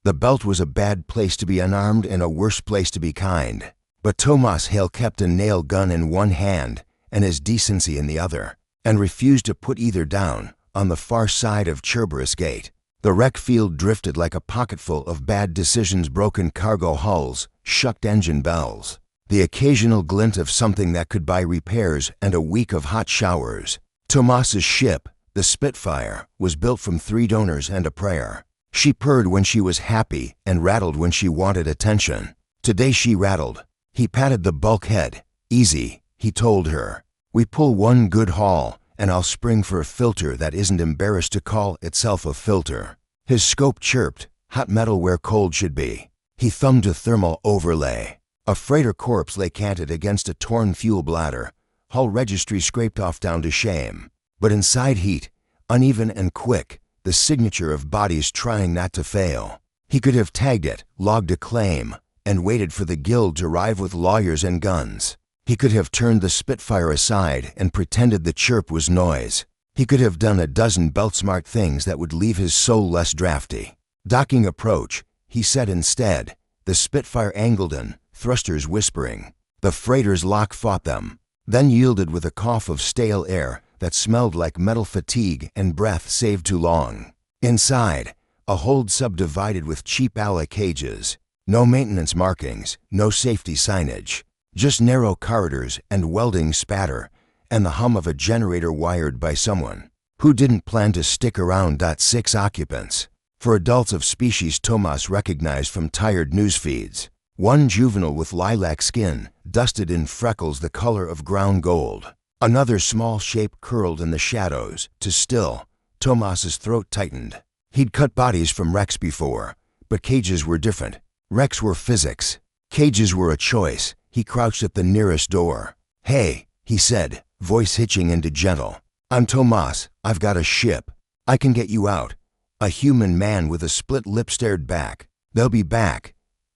The belt was a bad place to be unarmed and a worse place to be kind. But Tomas Hale kept a nail gun in one hand and his decency in the other, and refused to put either down. On the far side of Cerberus Gate, the wreck field drifted like a pocketful of bad decisions, broken cargo hulls, shucked engine bells, the occasional glint of something that could buy repairs, and a week of hot showers. Tomas's ship, the Spitfire, was built from 3 donors and a prayer. She purred when she was happy and rattled when she wanted attention. Today she rattled. He patted the bulkhead. Easy, he told her. We pull one good haul, and I'll spring for a filter that isn't embarrassed to call itself a filter. His scope chirped, hot metal where cold should be. He thumbed a thermal overlay. A freighter corpse lay canted against a torn fuel bladder, hull registry scraped off down to shame. But inside heat, uneven and quick, the signature of bodies trying not to fail. He could have tagged it, logged a claim, and waited for the guild to arrive with lawyers and guns. He could have turned the Spitfire aside and pretended the chirp was noise. He could have done a dozen belt-smart things that would leave his soul less drafty. Docking approach, he said instead. The Spitfire angled in, thrusters whispering. The freighter's lock fought them, then yielded with a cough of stale air that smelled like metal fatigue and breath saved too long. Inside, a hold subdivided with cheap alloy cages. No maintenance markings, no safety signage. Just narrow corridors and welding spatter, and the hum of a generator wired by someone who didn't plan to stick around. 6 occupants. For adults of species Tomas recognized from tired news feeds. One juvenile with lilac skin, dusted in freckles the color of ground gold. Another small shape curled in the shadows, to still. Tomas's throat tightened. He'd cut bodies from wrecks before, but cages were different. Wrecks were physics. Cages were a choice. He crouched at the nearest door. Hey, he said, voice hitching into gentle. I'm Tomas. I've got a ship. I can get you out. A human man with a split lip stared back. They'll be back.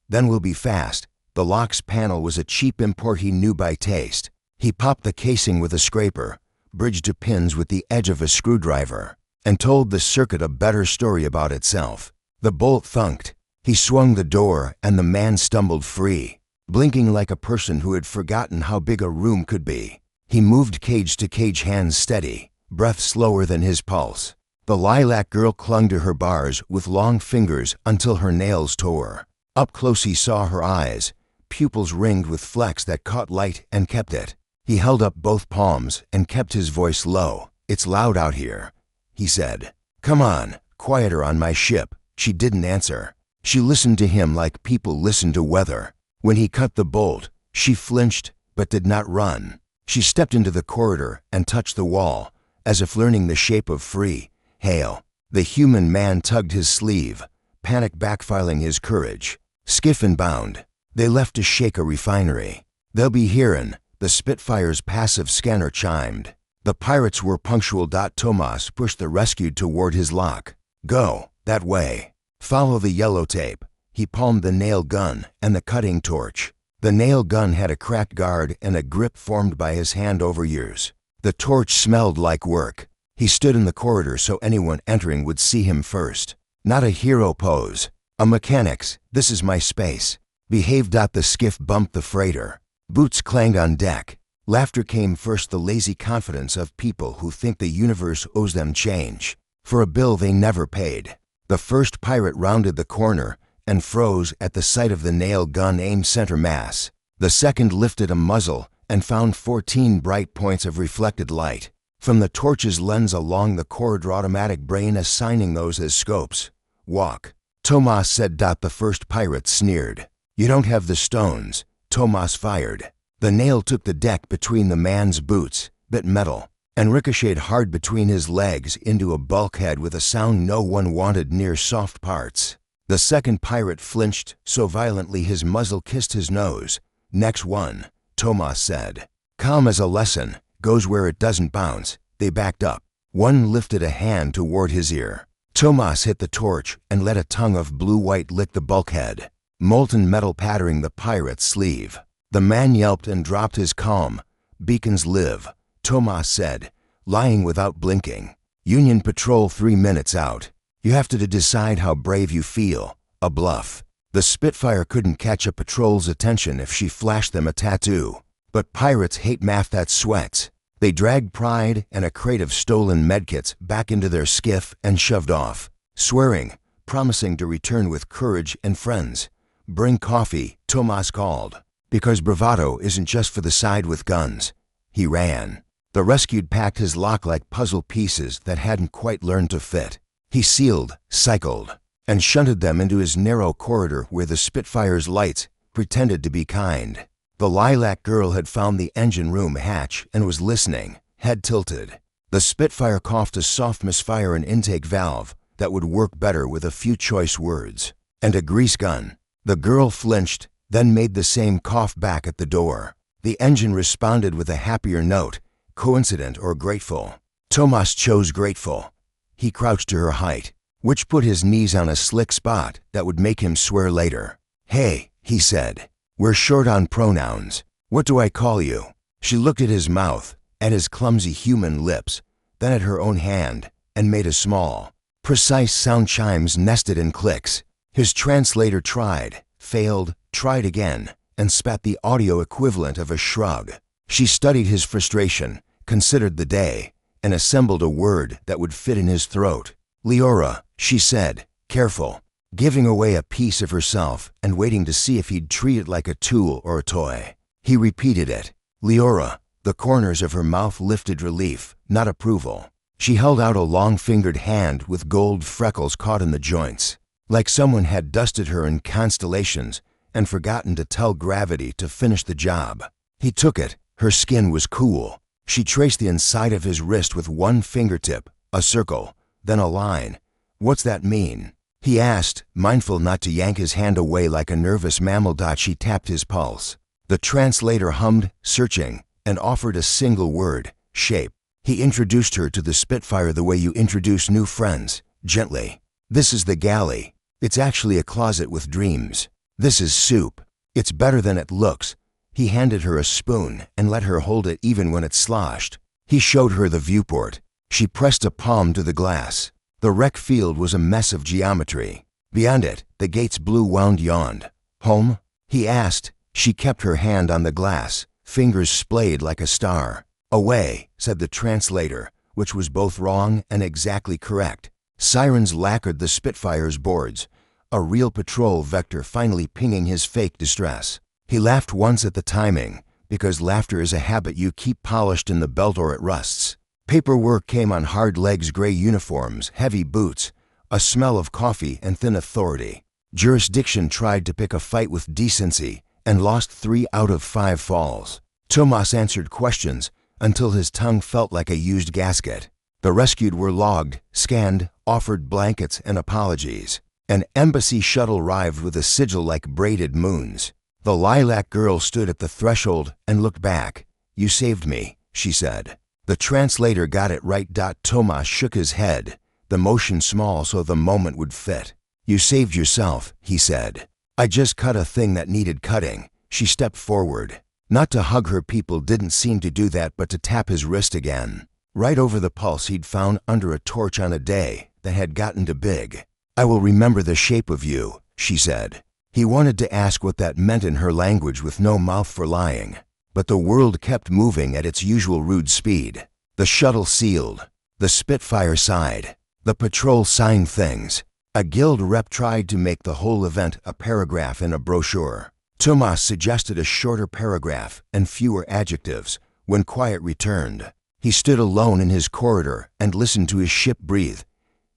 Then we'll be fast. The lock's panel was a cheap import he knew by taste. He popped the casing with a scraper, bridged to pins with the edge of a screwdriver, and told the circuit a better story about itself. The bolt thunked. He swung the door and the man stumbled free, blinking like a person who had forgotten how big a room could be. He moved cage to cage, hands steady, breath slower than his pulse. The lilac girl clung to her bars with long fingers until her nails tore. Up close he saw her eyes, pupils ringed with flecks that caught light and kept it. He held up both palms and kept his voice low. It's loud out here, he said. Come on, quieter on my ship. She didn't answer. She listened to him like people listen to weather. When he cut the bolt, she flinched but did not run. She stepped into the corridor and touched the wall, as if learning the shape of free. Hail. The human man tugged his sleeve, panic backfiling his courage. Skiff inbound. They left to shake a refinery. They'll be hearin', the Spitfire's passive scanner chimed. The pirates were punctual. Tomas pushed the rescued toward his lock. Go, that way. Follow the yellow tape. He palmed the nail gun and the cutting torch. The nail gun had a cracked guard and a grip formed by his hand over years. The torch smelled like work. He stood in the corridor so anyone entering would see him first. Not a hero pose. A mechanic's, this is my space. Behave. The skiff bumped the freighter. Boots clanged on deck. Laughter came first, the lazy confidence of people who think the universe owes them change for a bill they never paid. The first pirate rounded the corner and froze at the sight of the nail gun aimed center mass. The second lifted a muzzle and found 14 bright points of reflected light from the torch's lens along the corridor, automatic brain assigning those as scopes. Walk, Tomas said. The first pirate sneered. You don't have the stones. Tomas fired. The nail took the deck between the man's boots, bit metal, and ricocheted hard between his legs into a bulkhead with a sound no one wanted near soft parts. The second pirate flinched so violently his muzzle kissed his nose. Next one, Tomas said. Calm as a lesson, goes where it doesn't bounce. They backed up. One lifted a hand toward his ear. Tomas hit the torch and let a tongue of blue-white lick the bulkhead, molten metal patterning the pirate's sleeve. The man yelped and dropped his calm. Beacons live, Tomas said, lying without blinking. Union patrol 3 minutes out. You have to decide how brave you feel. a bluff. The Spitfire couldn't catch a patrol's attention if she flashed them a tattoo. But pirates hate math that sweats. They dragged Pride and a crate of stolen medkits back into their skiff and shoved off, swearing, promising to return with courage and friends. "Bring coffee," Tomas called, because bravado isn't just for the side with guns. He ran. The rescued packed his lock like puzzle pieces that hadn't quite learned to fit. He sealed, cycled, and shunted them into his narrow corridor where the Spitfire's lights pretended to be kind. The Lilac Girl had found the engine room hatch and was listening, head tilted. The Spitfire coughed a soft misfire and intake valve that would work better with a few choice words. And a grease gun. The girl flinched, then made the same cough back at the door. The engine responded with a happier note, coincident or grateful. Tomas chose grateful. He crouched to her height, which put his knees on a slick spot that would make him swear later. "Hey," he said. "We're short on pronouns. What do I call you?" She looked at his mouth, at his clumsy human lips, then at her own hand, and made a small, precise sound chimes nested in clicks. His translator tried, failed, tried again, and spat the audio equivalent of a shrug. She studied his frustration, considered the day, and assembled a word that would fit in his throat. "Leora," she said, careful, giving away a piece of herself and waiting to see if he'd treat it like a tool or a toy. He repeated it. "Leora." The corners of her mouth lifted relief, not approval. She held out a long-fingered hand with gold freckles caught in the joints, like someone had dusted her in constellations and forgotten to tell gravity to finish the job. He took it. Her skin was cool. She traced the inside of his wrist with one fingertip, a circle, then a line. "What's that mean?" he asked, mindful not to yank his hand away like a nervous mammal. She tapped his pulse. The translator hummed, searching, and offered a single word, shape. He introduced her to the Spitfire the way you introduce new friends, gently. "This is the galley. It's actually a closet with dreams. This is soup. It's better than it looks." He handed her a spoon and let her hold it even when it sloshed. He showed her the viewport. She pressed a palm to the glass. The wreck field was a mess of geometry. Beyond it, the gate's blue wound yawned. "Home?" he asked. She kept her hand on the glass, fingers splayed like a star. "Away," said the translator, which was both wrong and exactly correct. Sirens lacquered the Spitfire's boards, a real patrol vector finally pinging his fake distress. He laughed once at the timing, because laughter is a habit you keep polished in the belt or it rusts. Paperwork came on hard legs, gray uniforms, heavy boots, a smell of coffee and thin authority. Jurisdiction tried to pick a fight with decency and lost 3 out of 5 falls. Tomas answered questions until his tongue felt like a used gasket. The rescued were logged, scanned, offered blankets and apologies. An embassy shuttle arrived with a sigil like braided moons. The Lilac Girl stood at the threshold and looked back. "You saved me," she said. The translator got it right. Tomas shook his head, the motion small so the moment would fit. "You saved yourself," he said. "I just cut a thing that needed cutting." She stepped forward. Not to hug her, people didn't seem to do that, but to tap his wrist again, right over the pulse he'd found under a torch on a day that had gotten too big. "I will remember the shape of you," she said. He wanted to ask what that meant in her language with no mouth for lying, but the world kept moving at its usual rude speed. The shuttle sealed. The Spitfire sighed. The patrol signed things. A guild rep tried to make the whole event a paragraph in a brochure. Tomas suggested a shorter paragraph and fewer adjectives. When quiet returned, he stood alone in his corridor and listened to his ship breathe.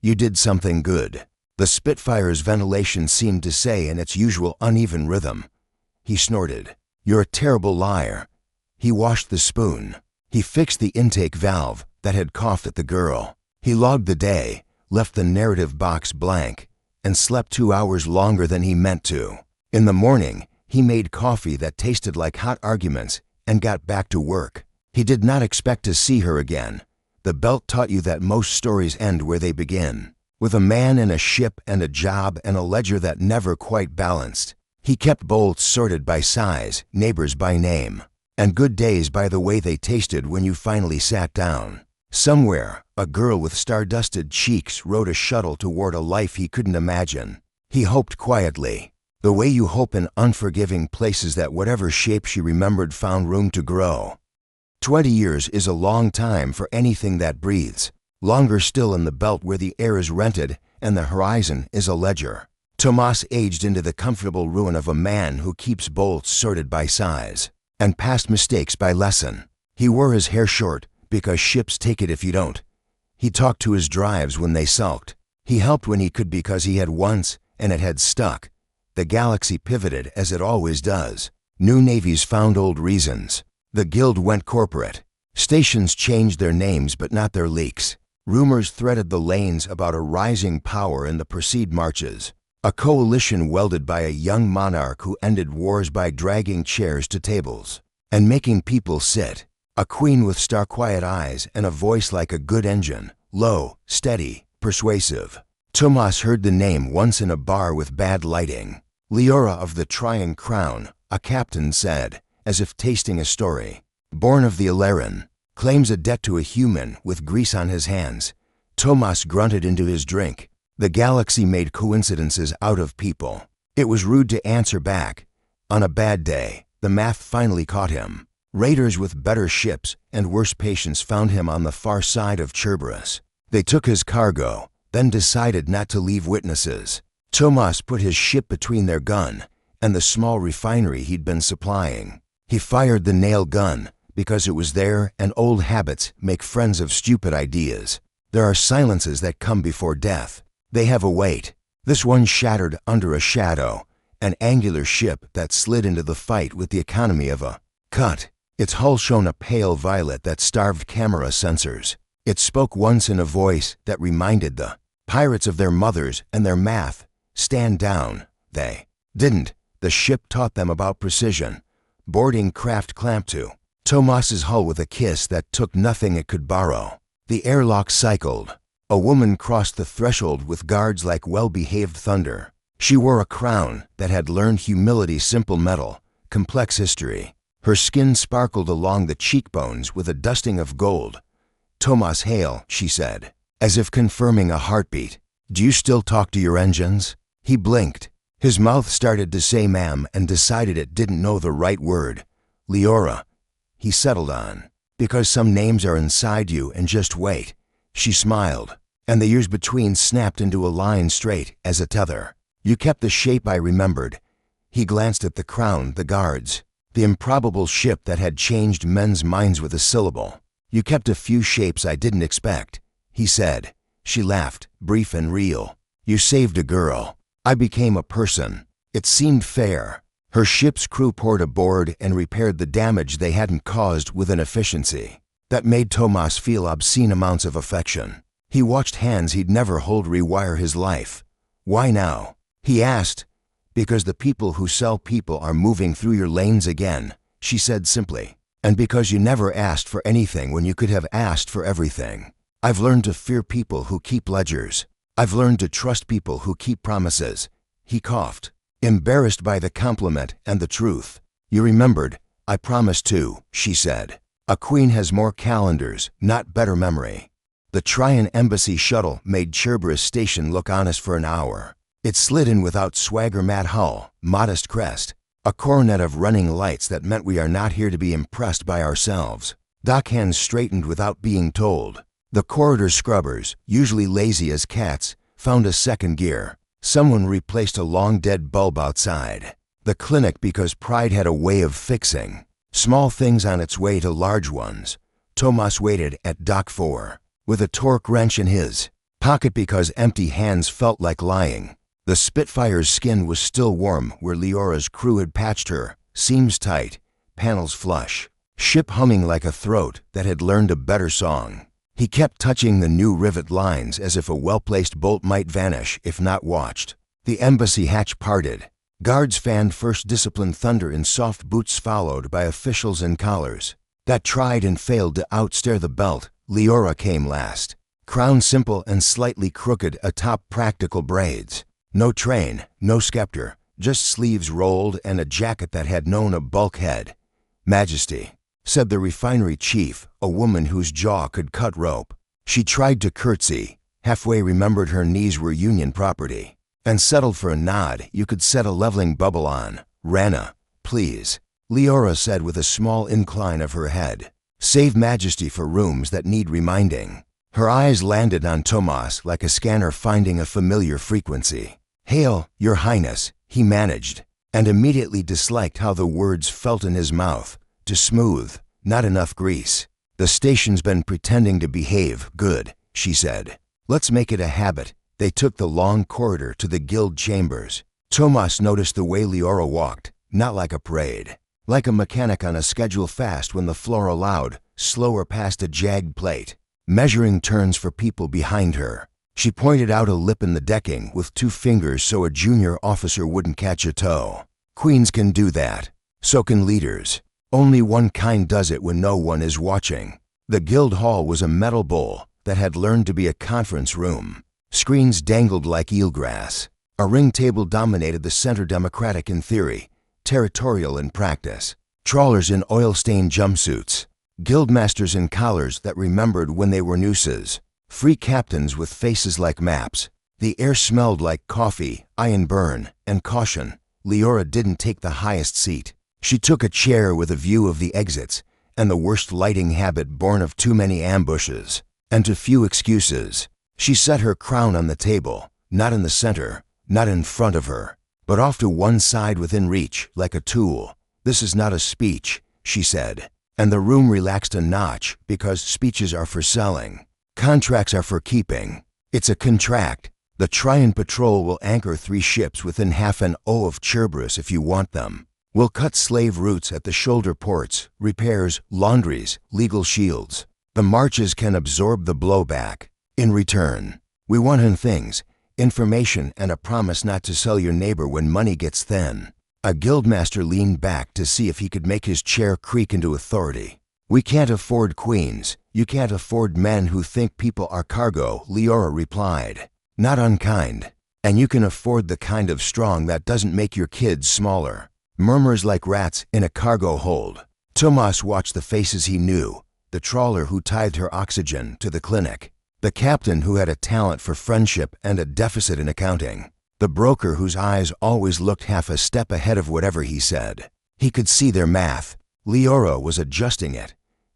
"You did something good," the Spitfire's ventilation seemed to say in its usual uneven rhythm. He snorted. "You're a terrible liar." He washed the spoon. He fixed the intake valve that had coughed at the girl. He logged the day, left the narrative box blank, and slept 2 hours longer than he meant to. In the morning, he made coffee that tasted like hot arguments and got back to work. He did not expect to see her again. The belt taught you that most stories end where they begin, with a man and a ship and a job and a ledger that never quite balanced. He kept bolts sorted by size, neighbors by name, and good days by the way they tasted when you finally sat down. Somewhere, a girl with star-dusted cheeks rode a shuttle toward a life he couldn't imagine. He hoped quietly, the way you hope in unforgiving places that whatever shape she remembered found room to grow. 20 years is a long time for anything that breathes, longer still in the belt where the air is rented and the horizon is a ledger. Tomas aged into the comfortable ruin of a man who keeps bolts sorted by size, and past mistakes by lesson. He wore his hair short, because ships take it if you don't. He talked to his drives when they sulked. He helped when he could because he had once, and it had stuck. The galaxy pivoted as it always does. New navies found old reasons. The guild went corporate. Stations changed their names but not their leaks. Rumors threaded the lanes about a rising power in the pursued marches. A coalition welded by a young monarch who ended wars by dragging chairs to tables and making people sit. A queen with star-quiet eyes and a voice like a good engine, low, steady, persuasive. Tomas heard the name once in a bar with bad lighting. Leora of the Trying Crown, a captain said, as if tasting a story. Born of the Alaran, claims a debt to a human with grease on his hands. Tomas grunted into his drink. The galaxy made coincidences out of people. It was rude to answer back. On a bad day, the math finally caught him. Raiders with better ships and worse patience found him on the far side of Cerberus. They took his cargo, then decided not to leave witnesses. Tomas put his ship between their gun and the small refinery he'd been supplying. He fired the nail gun because it was there and old habits make friends of stupid ideas. There are silences that come before death. They have a weight. This one shattered under a shadow, an angular ship that slid into the fight with the economy of a cut. Its hull shone a pale violet that starved camera sensors. It spoke once in a voice that reminded the pirates of their mothers and their math. Stand down. They didn't. The ship taught them about precision. Boarding craft clamped to Tomas's hull with a kiss that took nothing it could borrow. The airlock cycled. A woman crossed the threshold with guards like well-behaved thunder. She wore a crown that had learned humility, simple metal, complex history. Her skin sparkled along the cheekbones with a dusting of gold. Tomas hail, she said, as if confirming a heartbeat. Do you still talk to your engines? He blinked. His mouth started to say ma'am and decided it didn't know the right word. Leora. He settled on. Because some names are inside you and just wait. She smiled, and the years between snapped into a line straight as a tether. You kept the shape I remembered. He glanced at the crown, the guards, the improbable ship that had changed men's minds with a syllable. You kept a few shapes I didn't expect, he said. She laughed, brief and real. You saved a girl. I became a person. It seemed fair. Her ship's crew poured aboard and repaired the damage they hadn't caused with an efficiency that made Tomas feel obscene amounts of affection. He watched hands he'd never hold rewire his life. Why now? He asked. Because the people who sell people are moving through your lanes again, she said simply. And because you never asked for anything when you could have asked for everything. I've learned to fear people who keep ledgers. I've learned to trust people who keep promises. He coughed, embarrassed by the compliment and the truth. You remembered. I promised too, she said. A queen has more calendars, not better memory. The Tryon Embassy shuttle made Cerberus Station look honest for an hour. It slid in without swagger, matte hull, modest crest. A coronet of running lights that meant we are not here to be impressed by ourselves. Dockhands straightened without being told. The corridor scrubbers, usually lazy as cats, found a second gear. Someone replaced a long-dead bulb outside. The clinic because pride had a way of fixing. Small things on its way to large ones. Tomas waited at Dock 4, with a torque wrench in his pocket because empty hands felt like lying. The Spitfire's skin was still warm where Leora's crew had patched her, seams tight, panels flush, ship humming like a throat that had learned a better song. He kept touching the new rivet lines as if a well-placed bolt might vanish if not watched. The embassy hatch parted. Guards fanned first disciplined thunder in soft boots followed by officials in collars that tried and failed to outstare the belt. Leora came last. Crown simple and slightly crooked atop practical braids. No train, no scepter, just sleeves rolled and a jacket that had known a bulkhead. Majesty, said the refinery chief, a woman whose jaw could cut rope. She tried to curtsy, halfway remembered her knees were Union property. and settled for a nod you could set a leveling bubble on. Rana, please, Leora said with a small incline of her head. Save majesty for rooms that need reminding. Her eyes landed on Tomas like a scanner finding a familiar frequency. Hail, Your Highness, he managed, and immediately disliked how the words felt in his mouth. Too smooth, not enough grease. The station's been pretending to behave good, she said. Let's make it a habit. They took the long corridor to the guild chambers. Tomas noticed the way Leora walked, not like a parade. Like a mechanic on a schedule fast when the floor allowed, slower past a jagged plate, measuring turns for people behind her. She pointed out a lip in the decking with 2 fingers so a junior officer wouldn't catch a toe. Queens can do that. So can leaders. Only one kind does it when no one is watching. The guild hall was a metal bowl that had learned to be a conference room. Screens dangled like eelgrass. A ring table dominated the center, democratic in theory, territorial in practice. Trawlers in oil-stained jumpsuits. Guildmasters in collars that remembered when they were nooses. Free captains with faces like maps. The air smelled like coffee, iron burn, and caution. Leora didn't take the highest seat. She took a chair with a view of the exits and the worst lighting habit born of too many ambushes and too few excuses. She set her crown on the table, not in the center, not in front of her, but off to one side within reach, like a tool. This is not a speech, she said, and the room relaxed a notch because speeches are for selling. Contracts are for keeping. It's a contract. The Trian Patrol will anchor 3 ships within half an O of Cerberus if you want them. We'll cut slave routes at the shoulder ports, repairs, laundries, legal shields. The marches can absorb the blowback. In return, we want things, information, and a promise not to sell your neighbor when money gets thin. A guildmaster leaned back to see if he could make his chair creak into authority. We can't afford queens. You can't afford men who think people are cargo, Leora replied. Not unkind. And you can afford the kind of strong that doesn't make your kids smaller. Murmurs like rats in a cargo hold. Tomas watched the faces he knew. The trawler who tithed her oxygen to the clinic. The captain who had a talent for friendship and a deficit in accounting. The broker whose eyes always looked half a step ahead of whatever he said. He could see their math. Leora was adjusting it.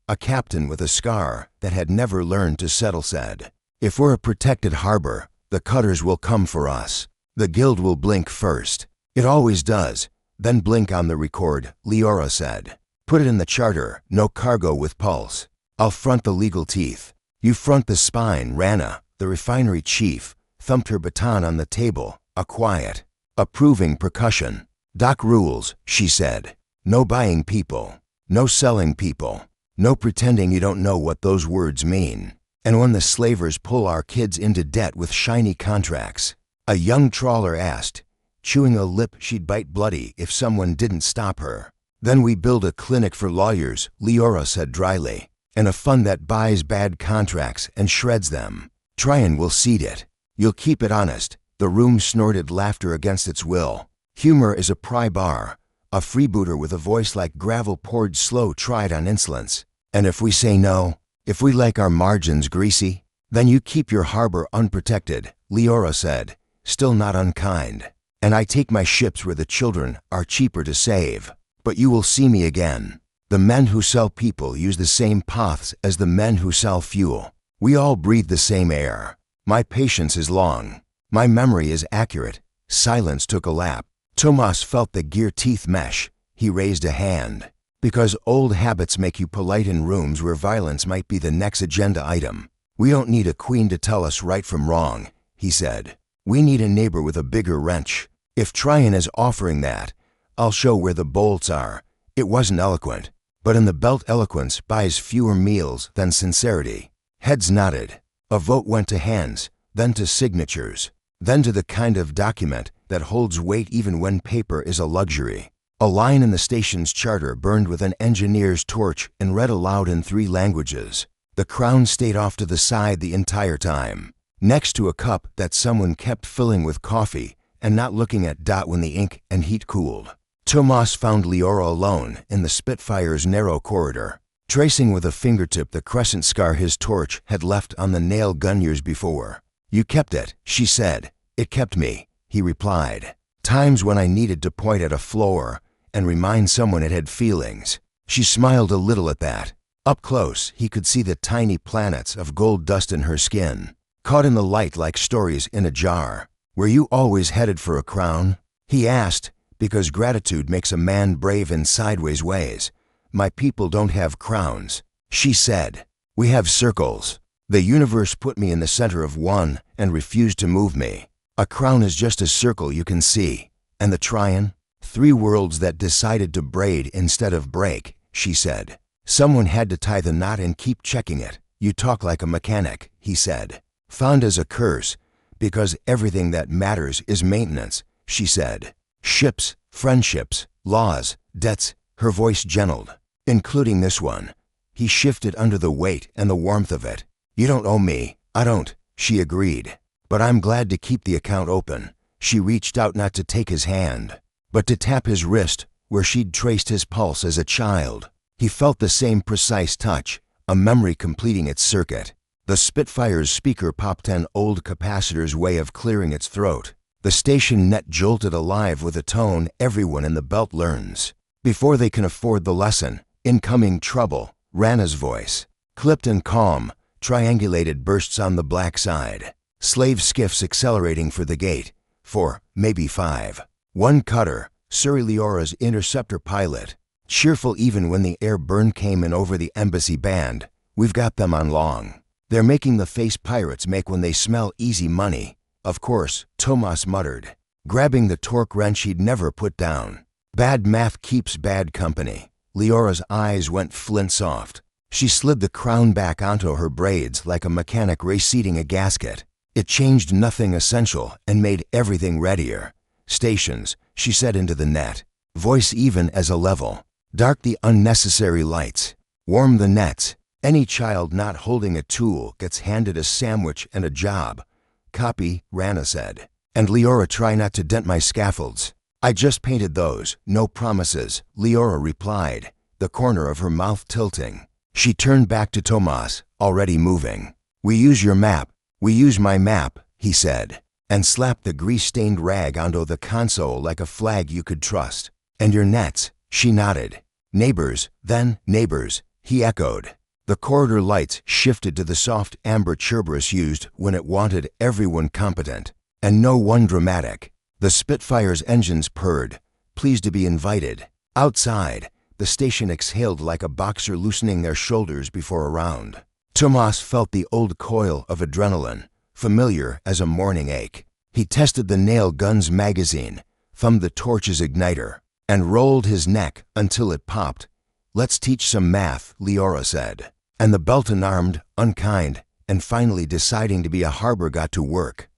A captain with a scar that had never learned to settle said, "If we're a protected harbor, the cutters will come for us. The guild will blink first. It always does. Then blink on the record," Leora said. "Put it in the charter, no cargo with pulse. I'll front the legal teeth. You front the spine." Rana, the refinery chief, thumped her baton on the table, a quiet, approving percussion. "Doc rules," she said. "No buying people. No selling people. No pretending you don't know what those words mean. And when the slavers pull our kids into debt with shiny contracts," a young trawler asked, chewing a lip she'd bite bloody if someone didn't stop her. "Then we build a clinic for lawyers," Leora said dryly, "and a fund that buys bad contracts and shreds them. Trian will seed it. You'll keep it honest." The room snorted laughter against its will. Humor is a pry bar. A freebooter with a voice like gravel poured slow tried on insolence. "And if we say no, if we like our margins greasy, then you keep your harbor unprotected," Leora said, still not unkind. "And I take my ships where the children are cheaper to save. But you will see me again. The men who sell people use the same paths as the men who sell fuel. We all breathe the same air. My patience is long. My memory is accurate." Silence took a lap. Tomas felt the gear teeth mesh. He raised a hand. "Because old habits make you polite in rooms where violence might be the next agenda item. We don't need a queen to tell us right from wrong," he said. "We need a neighbor with a bigger wrench. If Trian is offering that, I'll show where the bolts are." It wasn't eloquent, but in the belt eloquence buys fewer meals than sincerity. Heads nodded. A vote went to hands, then to signatures, then to the kind of document that holds weight even when paper is a luxury. A line in the station's charter burned with an engineer's torch and read aloud in 3 languages. The crown stayed off to the side the entire time, next to a cup that someone kept filling with coffee and not looking at when the ink and heat cooled. Tomas found Leora alone in the Spitfire's narrow corridor, tracing with a fingertip the crescent scar his torch had left on the nail gun years before. "You kept it," she said. "It kept me. he replied. Times when I needed to point at a floor and remind someone it had feelings. She smiled a little at that. Up close, he could see the tiny planets of gold dust in her skin, caught in the light like stories in a jar. Were you always headed for a crown? He asked, because gratitude makes a man brave in sideways ways. My people don't have crowns, she said. We have circles. The universe put me in the center of one and refused to move me. A crown is just a circle you can see. And the Trian? 3 worlds that decided to braid instead of break, she said. Someone had to tie the knot and keep checking it. You talk like a mechanic, he said. Found as a curse, because everything that matters is maintenance, she said. Ships, friendships, laws, debts, her voice gentled, including this one. He shifted under the weight and the warmth of it. You don't owe me, I don't, she agreed. But I'm glad to keep the account open. She reached out not to take his hand, but to tap his wrist where she'd traced his pulse as a child. He felt the same precise touch, a memory completing its circuit. The Spitfire's speaker popped an old capacitor's way of clearing its throat. The station net jolted alive with a tone everyone in the belt learns. Before they can afford the lesson, incoming trouble, Rana's voice. Clipped and calm, triangulated bursts on the black side. Slave skiffs accelerating for the gate. 4, maybe 5. One cutter, Surrey Leora's interceptor pilot. Cheerful even when the air burn came in over the embassy band. We've got them on long. They're making the face pirates make when they smell easy money. Of course, Tomas muttered, grabbing the torque wrench he'd never put down. Bad math keeps bad company. Leora's eyes went flint soft. She slid the crown back onto her braids like a mechanic reseating a gasket. It changed nothing essential and made everything readier. Stations, she said into the net, voice even as a level. Dark the unnecessary lights. Warm the nets. Any child not holding a tool gets handed a sandwich and a job. Copy, Rana said. And Leora, try not to dent my scaffolds. I just painted those, no promises, Leora replied, the corner of her mouth tilting. She turned back to Tomas, already moving. We use your map. We use my map, he said, and slapped the grease-stained rag onto the console like a flag you could trust. And your nets, she nodded. Neighbors, then neighbors, he echoed. The corridor lights shifted to the soft amber Cerberus used when it wanted everyone competent, and no one dramatic. The Spitfire's engines purred, pleased to be invited. Outside, the station exhaled like a boxer loosening their shoulders before a round. Tomas felt the old coil of adrenaline, familiar as a morning ache. He tested the nail gun's magazine, thumbed the torch's igniter, and rolled his neck until it popped. Let's teach some math, Leora said. And the belt unarmed, unkind, and finally deciding to be a harbor got to work.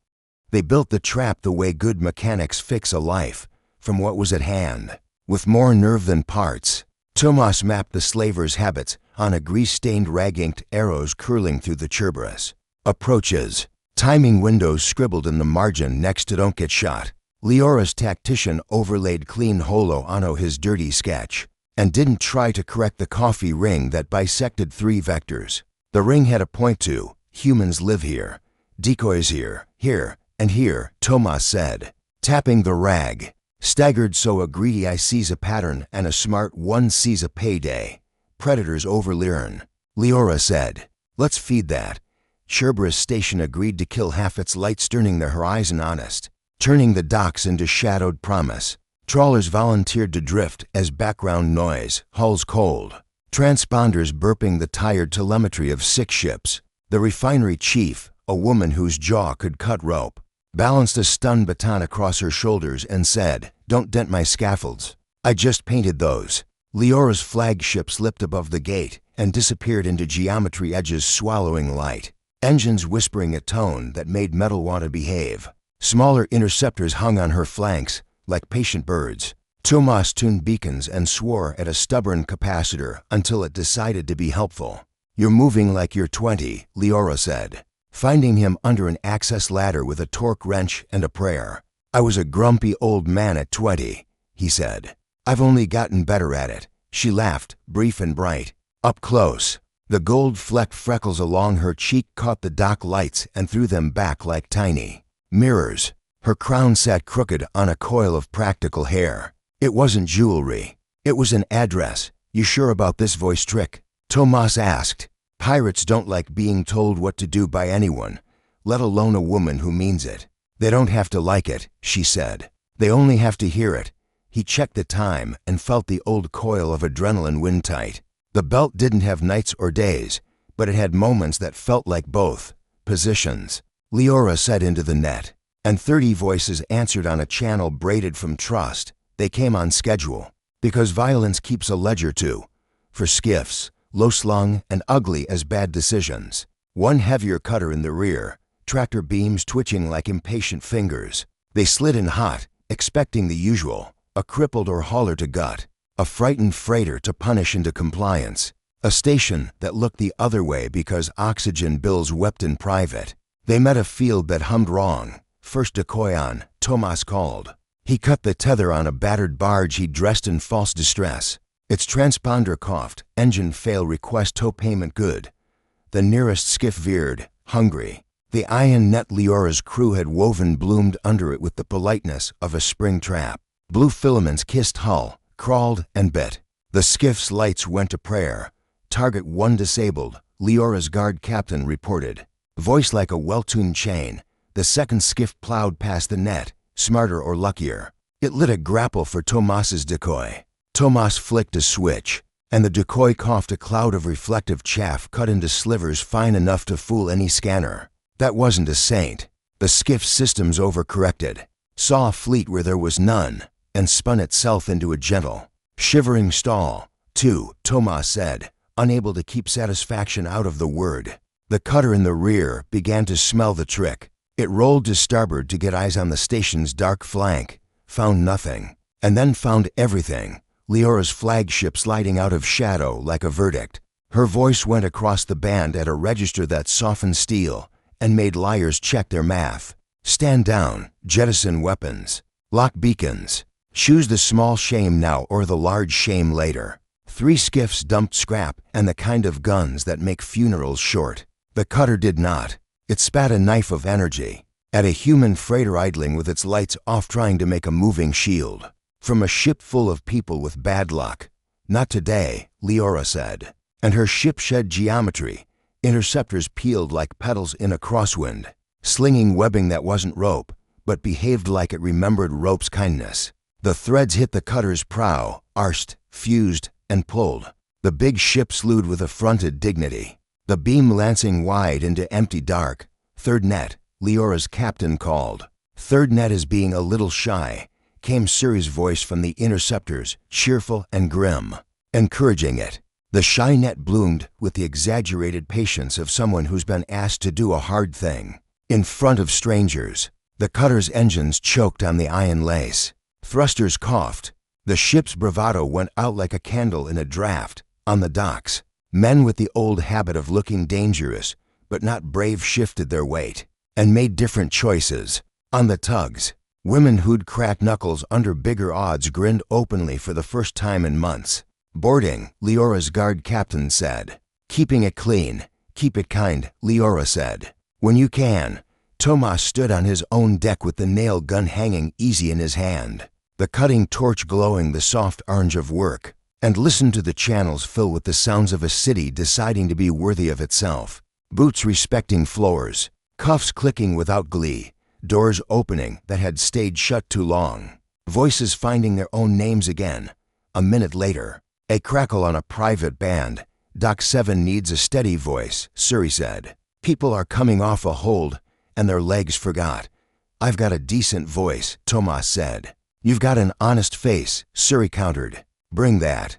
They built the trap the way good mechanics fix a life, from what was at hand, with more nerve than parts. Tomas mapped the slaver's habits on a grease-stained rag-inked arrows curling through the Cerberus. Approaches. Timing windows scribbled in the margin next to don't get shot. Leora's tactician overlaid clean holo onto his dirty sketch, and didn't try to correct the coffee ring that bisected 3 vectors. The ring had a point to, humans live here. Decoys here, and here, Tomas said, tapping the rag. Staggered so a greedy eye sees a pattern and a smart one sees a payday. Predators overlearn. Leora said, let's feed that. Cerberus Station agreed to kill half its lights, turning the horizon honest, turning the docks into shadowed promise. Trawlers volunteered to drift as background noise, hulls cold. Transponders burping the tired telemetry of 6 ships. The refinery chief, a woman whose jaw could cut rope, balanced a stun baton across her shoulders and said, don't dent my scaffolds. I just painted those. Leora's flagship slipped above the gate and disappeared into geometry edges, swallowing light. Engines whispering a tone that made metal want to behave. Smaller interceptors hung on her flanks, like patient birds. Tomas tuned beacons and swore at a stubborn capacitor until it decided to be helpful. You're moving like you're 20, Leora said, finding him under an access ladder with a torque wrench and a prayer. I was a grumpy old man at 20, he said. I've only gotten better at it. She laughed, brief and bright. Up close, the gold-flecked freckles along her cheek caught the dock lights and threw them back like tiny mirrors. Her crown sat crooked on a coil of practical hair. It wasn't jewelry. It was an address. "You sure about this voice trick?" Tomas asked. "Pirates don't like being told what to do by anyone, let alone a woman who means it." "They don't have to like it," she said. "They only have to hear it." He checked the time and felt the old coil of adrenaline wind tight. The belt didn't have nights or days, but it had moments that felt like both. Positions. Leora set into the net, and 30 voices answered on a channel braided from trust. They came on schedule, because violence keeps a ledger too. For skiffs, low-slung and ugly as bad decisions. One heavier cutter in the rear, tractor beams twitching like impatient fingers. They slid in hot, expecting the usual, a crippled or hauler to gut, a frightened freighter to punish into compliance, a station that looked the other way because oxygen bills wept in private. They met a field that hummed wrong. "First decoy on," Tomas called. He cut the tether on a battered barge he'd dressed in false distress. Its transponder coughed, "Engine fail, request tow payment good." The nearest skiff veered, hungry. The iron net Leora's crew had woven bloomed under it with the politeness of a spring trap. Blue filaments kissed hull, crawled, and bit. The skiff's lights went to prayer. "Target 1 disabled," Leora's guard captain reported. Voice like a well-tuned chain, the second skiff plowed past the net, smarter or luckier. It lit a grapple for Tomas's decoy. Tomas flicked a switch, and the decoy coughed a cloud of reflective chaff cut into slivers fine enough to fool any scanner. That wasn't a saint. The skiff's systems overcorrected, saw a fleet where there was none, and spun itself into a gentle, shivering stall. "2," Tomas said, unable to keep satisfaction out of the word. The cutter in the rear began to smell the trick. It rolled to starboard to get eyes on the station's dark flank, found nothing, and then found everything. Leora's flagship sliding out of shadow like a verdict. Her voice went across the band at a register that softened steel and made liars check their math. "Stand down, jettison weapons, lock beacons, choose the small shame now or the large shame later." 3 skiffs dumped scrap and the kind of guns that make funerals short. The cutter did not. It spat a knife of energy at a human freighter idling with its lights off trying to make a moving shield. From a ship full of people with bad luck. "Not today," Leora said. And her ship shed geometry. Interceptors peeled like petals in a crosswind, slinging webbing that wasn't rope, but behaved like it remembered rope's kindness. The threads hit the cutter's prow, arsed, fused, and pulled. The big ship slewed with affronted dignity, the beam lancing wide into empty dark. "Third net," Leora's captain called. "Third net is being a little shy," came Suri's voice from the interceptors, cheerful and grim, encouraging it. The shy net bloomed with the exaggerated patience of someone who's been asked to do a hard thing. In front of strangers, the cutter's engines choked on the iron lace. Thrusters coughed. The ship's bravado went out like a candle in a draft. On the docks, men with the old habit of looking dangerous, but not brave shifted their weight and made different choices. On the tugs, women who'd cracked knuckles under bigger odds grinned openly for the first time in months. "Boarding," Leora's guard captain said. "Keeping it clean. Keep it kind," Leora said. "When you can." Tomas stood on his own deck with the nail gun hanging easy in his hand, the cutting torch glowing the soft orange of work, and listened to the channels fill with the sounds of a city deciding to be worthy of itself. Boots respecting floors, cuffs clicking without glee, doors opening that had stayed shut too long, voices finding their own names again. A minute later, a crackle on a private band. "Dock 7 needs a steady voice," Suri said. "People are coming off a hold, and their legs forgot." "I've got a decent voice," Tomas said. "You've got an honest face," Suri countered. "Bring that."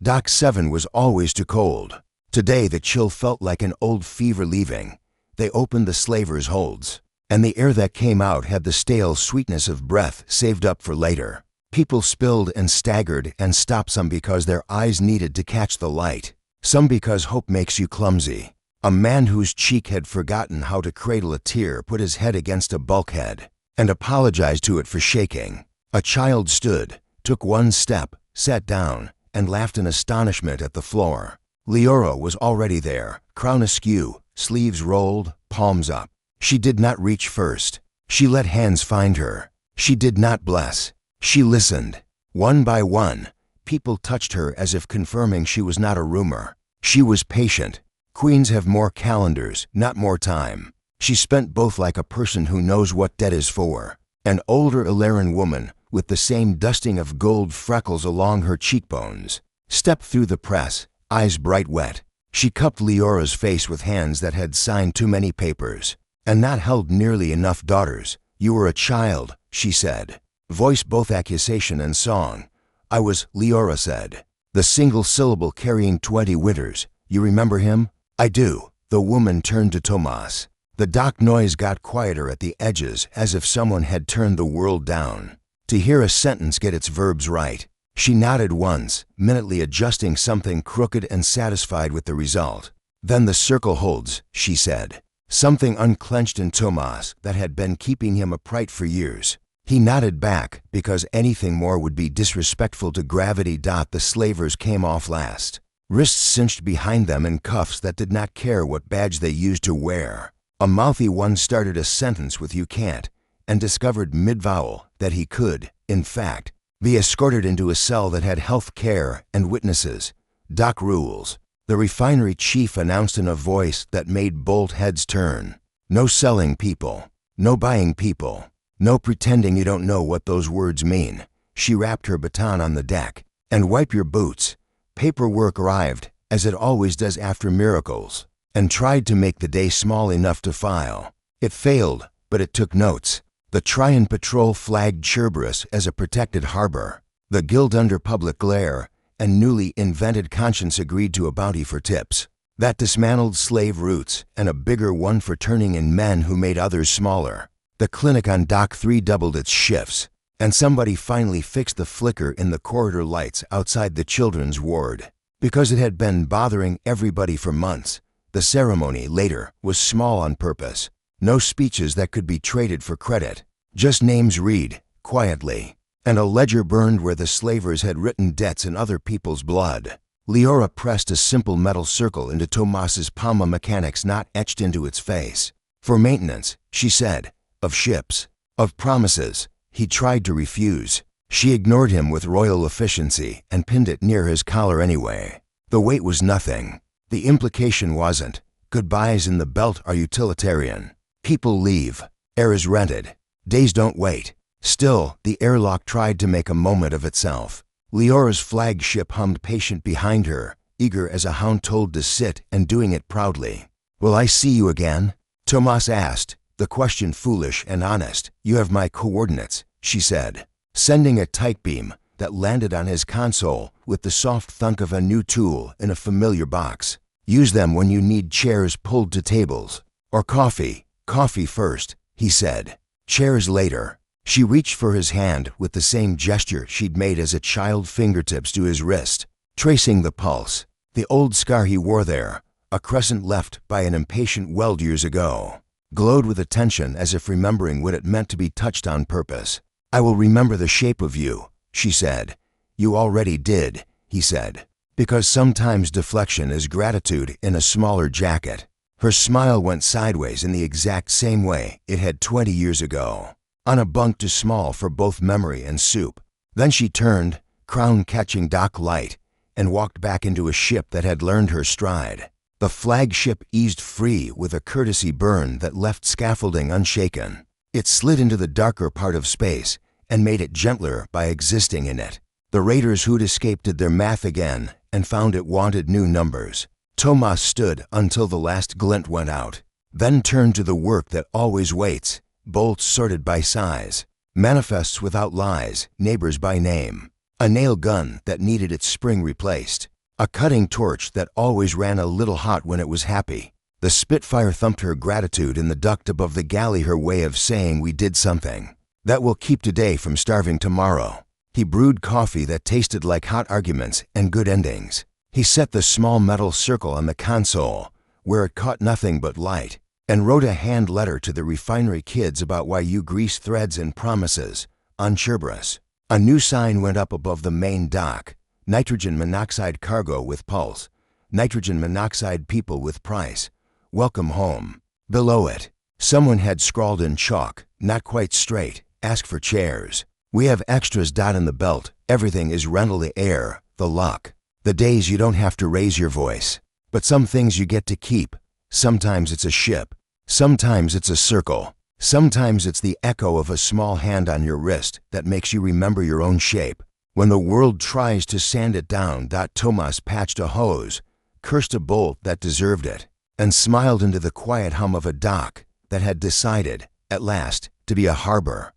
Dock 7 was always too cold. Today the chill felt like an old fever leaving. They opened the slavers' holds, and the air that came out had the stale sweetness of breath saved up for later. People spilled and staggered and stopped, some because their eyes needed to catch the light, some because hope makes you clumsy. A man whose cheek had forgotten how to cradle a tear put his head against a bulkhead and apologized to it for shaking. A child stood, took one step, sat down, and laughed in astonishment at the floor. Leora was already there, crown askew, sleeves rolled, palms up. She did not reach first. She let hands find her. She did not bless. She listened. One by one, people touched her as if confirming she was not a rumor. She was patient. Queens have more calendars, not more time. She spent both like a person who knows what debt is for. An older Illyrian woman, with the same dusting of gold freckles along her cheekbones, stepped through the press, eyes bright wet. She cupped Leora's face with hands that had signed too many papers, and not held nearly enough daughters. You were a child, she said, voice both accusation and song. I was, Leora said, the single syllable carrying 20 winters. You remember him? I do. The woman turned to Tomas. The dock noise got quieter at the edges, as if someone had turned the world down. To hear a sentence get its verbs right. She nodded once, minutely adjusting something crooked and satisfied with the result. Then the circle holds, she said. Something unclenched in Tomas that had been keeping him upright for years. He nodded back, because anything more would be disrespectful to gravity. The slavers came off last. Wrists cinched behind them in cuffs that did not care what badge they used to wear. A mouthy one started a sentence with "you can't," and discovered mid-vowel that he could, in fact, be escorted into a cell that had health care and witnesses. Dock rules. The refinery chief announced in a voice that made bolt heads turn. No selling people. No buying people. No pretending you don't know what those words mean. She wrapped her baton on the deck. And wipe your boots. Paperwork arrived, as it always does after miracles, and tried to make the day small enough to file. It failed, but it took notes. The Tryon Patrol flagged Cerberus as a protected harbor. The guild under public glare and newly invented conscience agreed to a bounty for tips. That dismantled slave routes and a bigger one for turning in men who made others smaller. The clinic on Dock 3 doubled its shifts, and somebody finally fixed the flicker in the corridor lights outside the children's ward. Because it had been bothering everybody for months, the ceremony later was small on purpose. No speeches that could be traded for credit. Just names read, quietly, and a ledger burned where the slavers had written debts in other people's blood. Leora pressed a simple metal circle into Tomas's palm, a mechanics not etched into its face. For maintenance, she said, of ships, of promises. He tried to refuse. She ignored him with royal efficiency and pinned it near his collar anyway. The weight was nothing. The implication wasn't. Goodbyes in the belt are utilitarian. People leave. Air is rented. Days don't wait. Still, the airlock tried to make a moment of itself. Leora's flagship hummed patient behind her, eager as a hound told to sit and doing it proudly. Will I see you again? Tomas asked, the question foolish and honest. You have my coordinates, she said, sending a tight beam that landed on his console with the soft thunk of a new tool in a familiar box. Use them when you need chairs pulled to tables. Or coffee. Coffee first, he said. Chairs later. She reached for his hand with the same gesture she'd made as a child, fingertips to his wrist, tracing the pulse. The old scar he wore there, a crescent left by an impatient weld years ago, glowed with attention as if remembering what it meant to be touched on purpose. I will remember the shape of you, she said. You already did, he said, because sometimes deflection is gratitude in a smaller jacket. Her smile went sideways in the exact same way it had 20 years ago, on a bunk too small for both memory and soup. Then she turned, crown catching dock light, and walked back into a ship that had learned her stride. The flagship eased free with a courtesy burn that left scaffolding unshaken. It slid into the darker part of space and made it gentler by existing in it. The raiders who'd escaped did their math again and found it wanted new numbers. Tomas stood until the last glint went out, then turned to the work that always waits, bolts sorted by size, manifests without lies, neighbors by name, a nail gun that needed its spring replaced, a cutting torch that always ran a little hot when it was happy. The Spitfire thumped her gratitude in the duct above the galley, her way of saying we did something that will keep today from starving tomorrow. He brewed coffee that tasted like hot arguments and good endings. He set the small metal circle on the console, where it caught nothing but light, and wrote a hand letter to the refinery kids about why you grease threads and promises, on Cerberus. A new sign went up above the main dock, nitrogen monoxide cargo with pulse, nitrogen monoxide people with price, welcome home. Below it, someone had scrawled in chalk, Not quite straight. Ask for chairs. We have extras. In the belt. Everything is rental. The air, the luck. The days you don't have to raise your voice. But some things you get to keep. Sometimes it's a ship. Sometimes it's a circle. Sometimes it's the echo of a small hand on your wrist that makes you remember your own shape. When the world tries to sand it down, Thomas patched a hose, cursed a bolt that deserved it, and smiled into the quiet hum of a dock that had decided, at last, to be a harbor.